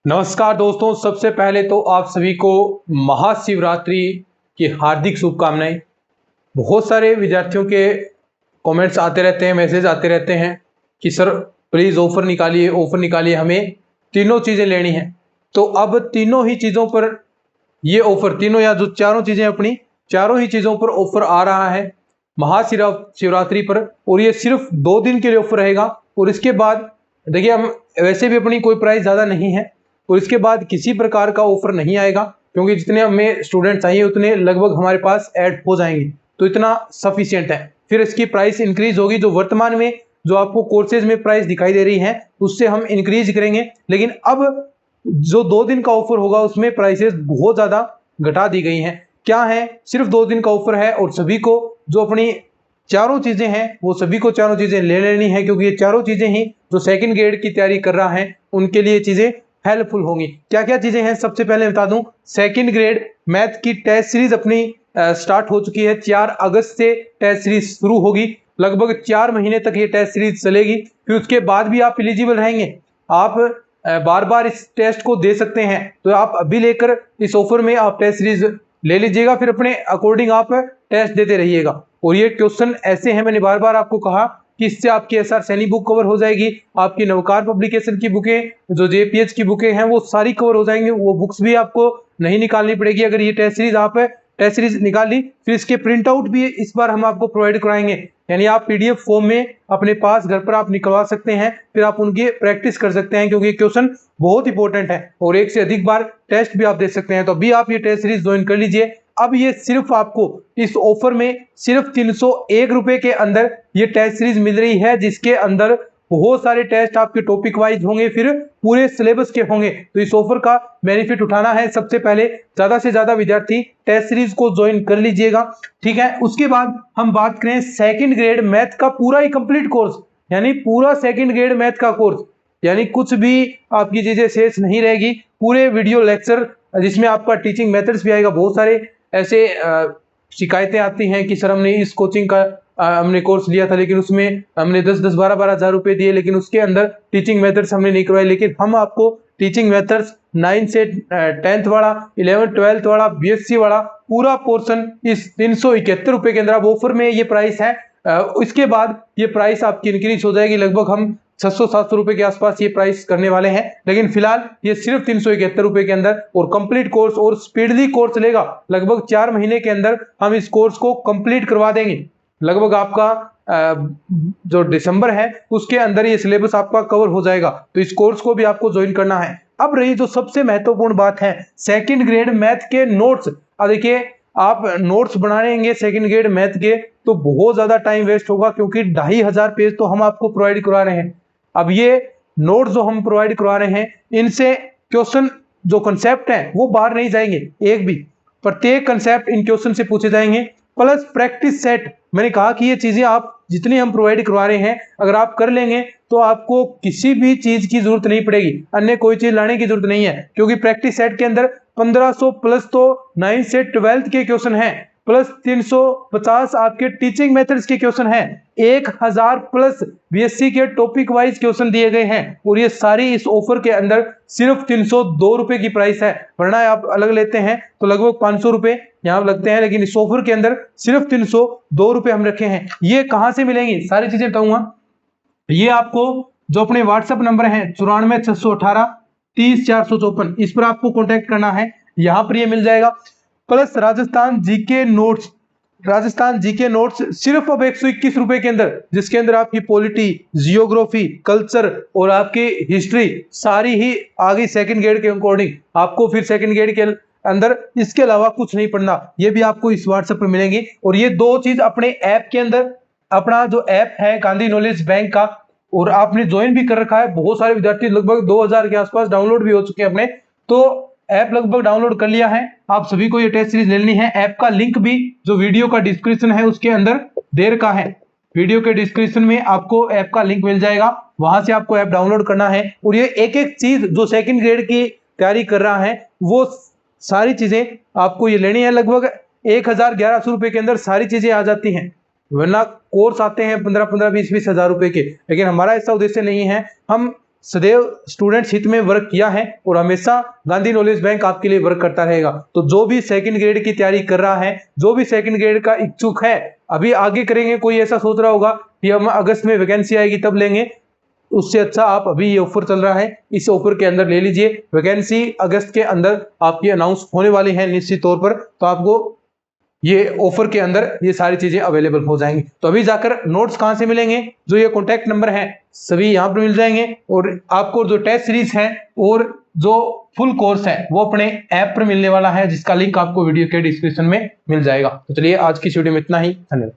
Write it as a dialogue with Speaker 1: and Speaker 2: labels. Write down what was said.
Speaker 1: नमस्कार दोस्तों, सबसे पहले तो आप सभी को महाशिवरात्रि की हार्दिक शुभकामनाएं। बहुत सारे विद्यार्थियों के कमेंट्स आते रहते हैं, मैसेज आते रहते हैं कि सर प्लीज़ ऑफ़र निकालिए, हमें तीनों चीज़ें लेनी हैं। तो अब तीनों ही चीज़ों पर ये ऑफ़र, तीनों या जो चारों चीज़ें अपनी चारों ही चीज़ों पर ऑफ़र आ रहा है शिवरात्रि पर, और ये सिर्फ 2 दिन के लिए ऑफ़र रहेगा। और इसके बाद देखिए, हम वैसे भी अपनी कोई प्राइस ज़्यादा नहीं है, और इसके बाद किसी प्रकार का ऑफर नहीं आएगा, क्योंकि जितने हमें स्टूडेंट चाहिए उतने लगभग हमारे पास ऐड हो जाएंगे, तो इतना सफिशिएंट है। फिर इसकी प्राइस इंक्रीज होगी, जो वर्तमान में जो आपको कोर्सेज में प्राइस दिखाई दे रही है उससे हम इंक्रीज करेंगे। लेकिन अब जो 2 दिन का ऑफर होगा उसमें प्राइसेस बहुत ज़्यादा घटा दी गई हैं। क्या है, सिर्फ 2 दिन का ऑफर है और सभी को जो अपनी चारों चीज़ें हैं वो सभी को चारों चीज़ें ले लेनी है, क्योंकि ये चारों चीज़ें ही जो सेकंड ग्रेड की तैयारी कर रहा है उनके लिए चीज़ें हेल्पफुल होंगी। क्या क्या चीजें हैं, सबसे पहले बता दूं, सेकंड ग्रेड मैथ की टेस्ट सीरीज अपनी स्टार्ट हो चुकी है। 4 अगस्त से टेस्ट सीरीज शुरू होगी, लगभग 4 महीने तक ये टेस्ट सीरीज चलेगी। फिर उसके बाद भी आप एलिजिबल रहेंगे, आप बार बार इस टेस्ट को दे सकते हैं। तो आप अभी लेकर इस ऑफर में आप टेस्ट सीरीज ले लीजिएगा, फिर अपने अकॉर्डिंग आप टेस्ट देते रहिएगा। और ये क्वेश्चन ऐसे हैं, मैंने बार बार आपको कहा कि इससे आपकी एसआर सैनी बुक कवर हो जाएगी, आपकी नवकार पब्लिकेशन की बुकें, जो जेपीएच की बुकें हैं वो सारी कवर हो जाएंगी। वो बुक्स भी आपको नहीं निकालनी पड़ेगी अगर ये टेस्ट सीरीज आप टेस्ट सीरीज निकाल ली। फिर इसके प्रिंट आउट भी इस बार हम आपको प्रोवाइड कराएंगे, यानी आप पीडीएफ फॉर्म में अपने पास घर पर आप निकलवा सकते हैं, फिर आप उनकी प्रैक्टिस कर सकते हैं, क्योंकि क्वेश्चन बहुत इंपॉर्टेंट है और एक से अधिक बार टेस्ट भी आप दे सकते हैं। तो अभी आप ये टेस्ट सीरीज ज्वाइन कर लीजिए। अब ये सिर्फ आपको इस ऑफर में सिर्फ 301 रुपए के अंदर ये टेस्ट सीरीज मिल रही है, जिसके अंदर बहुत सारे टेस्ट आपके टॉपिक वाइज होंगे, फिर पूरे सिलेबस के होंगे। तो इस ऑफर का बेनिफिट उठाना है, सबसे पहले ज्यादा से ज्यादा विद्यार्थी टेस्ट सीरीज को ज्वाइन कर लीजिएगा, ठीक है। उसके बाद हम बात करें सेकंड ग्रेड मैथ का पूरा ही कंप्लीट कोर्स, यानी पूरा सेकंड ग्रेड मैथ का कोर्स, यानी कुछ भी आपकी चीजें शेष नहीं रहेगी। पूरे वीडियो लेक्चर जिसमें आपका टीचिंग मेथड्स भी आएगा। बहुत सारे ऐसे शिकायतें आती हैं कि सर हमने इस कोचिंग का हमने कोर्स लिया था, लेकिन उसमें हमने 10-10, 12-12 हज़ार रुपए दिए, लेकिन उसके अंदर टीचिंग मेथड्स हमने नहीं करवाए। लेकिन हम आपको टीचिंग मेथड्स 9 से 10th वाला, 11th 12th वाला, बीएससी वाला पूरा पोर्शन इस 371 रुपए के अंदर। अब ऑफर में ये प्राइस है, इसके बाद ये प्राइस आपकी इंक्रीज हो जाएगी, लगभग हम 600-700 रुपए के आसपास ये प्राइस करने वाले हैं। लेकिन फिलहाल ये सिर्फ 371 रुपए के अंदर, और कंप्लीट कोर्स और स्पीडली कोर्स लेगा, लगभग 4 महीने के अंदर हम इस कोर्स को कंप्लीट करवा देंगे। लगभग आपका जो दिसंबर है उसके अंदर ये सिलेबस आपका कवर हो जाएगा। तो इस कोर्स को भी आपको ज्वाइन करना है। अब रही जो सबसे महत्वपूर्ण बात है, सेकंड ग्रेड मैथ के नोट्स। अब देखिए, आप नोट्स बनाएंगे सेकंड ग्रेड मैथ के तो बहुत ज्यादा टाइम वेस्ट होगा, क्योंकि 2500 पेज तो हम आपको प्रोवाइड करवा रहे हैं। अब ये नोट्स जो हम प्रोवाइड करवा रहे हैं, इनसे क्वेश्चन जो कंसेप्ट है वो बाहर नहीं जाएंगे एक भी, प्रत्येक कंसेप्ट इन क्वेश्चन से पूछे जाएंगे, प्लस प्रैक्टिस सेट। मैंने कहा कि ये चीजें आप जितनी हम प्रोवाइड करवा रहे हैं अगर आप कर लेंगे तो आपको किसी भी चीज की जरूरत नहीं पड़ेगी, अन्य कोई चीज लाने की जरूरत नहीं है, क्योंकि प्रैक्टिस सेट के अंदर 1500 प्लस तो 9 से 12th के क्वेश्चन हैं, प्लस 350 आपके टीचिंग मेथड्स के क्वेश्चन हैं, 1000 प्लस बीएससी के टॉपिक वाइज क्वेश्चन दिए गए हैं। और ये सारी इस ऑफर के अंदर सिर्फ 302 रुपए की प्राइस है, वरना आप अलग लेते हैं तो लगभग 500 रुपए यहाँ लगते हैं, लेकिन इस ऑफर के अंदर सिर्फ 302 रुपए हम रखे हैं। ये कहां से मिलेंगी सारी चीजें बताऊंगा। ये आपको जो अपने व्हाट्सएप नंबर है 94 618 30 454, इस पर आपको कॉन्टेक्ट करना है, यहां पर ये मिल जाएगा। Plus Rajasthan GK notes, Rajasthan GK notes सिर्फ अब 121 रुपए के अंदर, जिसके अंदर आपकी पॉलिटी, जियोग्राफी, कल्चर और आपकी हिस्ट्री सारी ही आ गई सेकंड ग्रेड के अकॉर्डिंग। आपको फिर सेकंड ग्रेड के अंदर इसके अलावा कुछ नहीं पढ़ना, ये भी आपको इस व्हाट्सएप पर मिलेंगे। और ये दो चीज अपने ऐप के अंदर, अपना जो ऐप है गांधी नॉलेज बैंक का, और आपने ज्वाइन भी कर रखा है, बहुत सारे विद्यार्थी लगभग 2000 के आसपास डाउनलोड भी हो चुके हैं अपने, तो ऐप लगभग डाउनलोड कर लिया है। आप सभी को ये टेस्ट सीरीज लेनी है। ऐप का लिंक भी जो वीडियो का डिस्क्रिप्शन है उसके अंदर दे रखा है, वीडियो के डिस्क्रिप्शन में आपको ऐप का लिंक मिल जाएगा, वहां से आपको ऐप डाउनलोड करना है। और ये एक एक चीज जो सेकंड ग्रेड की तैयारी कर रहा है वो सारी चीजें आपको ये लेनी है। लगभग 1000-1100 रुपए के अंदर सारी चीजें आ जाती हैं, वरना कोर्स आते हैं 15-15, 20-20 हजार रुपए के। लेकिन हमारा ऐसा उद्देश्य नहीं है, हम सदैव स्टूडेंट्स हित में वर्क किया है और हमेशा गांधी नॉलेज बैंक आपके लिए वर्क करता रहेगा। तो जो भी सेकंड ग्रेड की तैयारी कर रहा है, जो भी सेकंड ग्रेड का इच्छुक है, अभी आगे करेंगे, कोई ऐसा सोच रहा होगा कि हम अगस्त में वैकेंसी आएगी तब लेंगे, उससे अच्छा आप अभी ये ऑफर चल रहा है, इस ऑफर के अंदर ले लीजिए। वैकेंसी अगस्त के अंदर आपकी अनाउंस होने वाली है निश्चित तौर पर, तो आपको ये ऑफर के अंदर ये सारी चीजें अवेलेबल हो जाएंगी। तो अभी जाकर नोट्स कहां से मिलेंगे, जो ये कॉन्टैक्ट नंबर है सभी यहां पर मिल जाएंगे, और आपको जो टेस्ट सीरीज है और जो फुल कोर्स है वो अपने ऐप पर मिलने वाला है, जिसका लिंक आपको वीडियो के डिस्क्रिप्शन में मिल जाएगा। तो चलिए आज की वीडियो में इतना ही, धन्यवाद।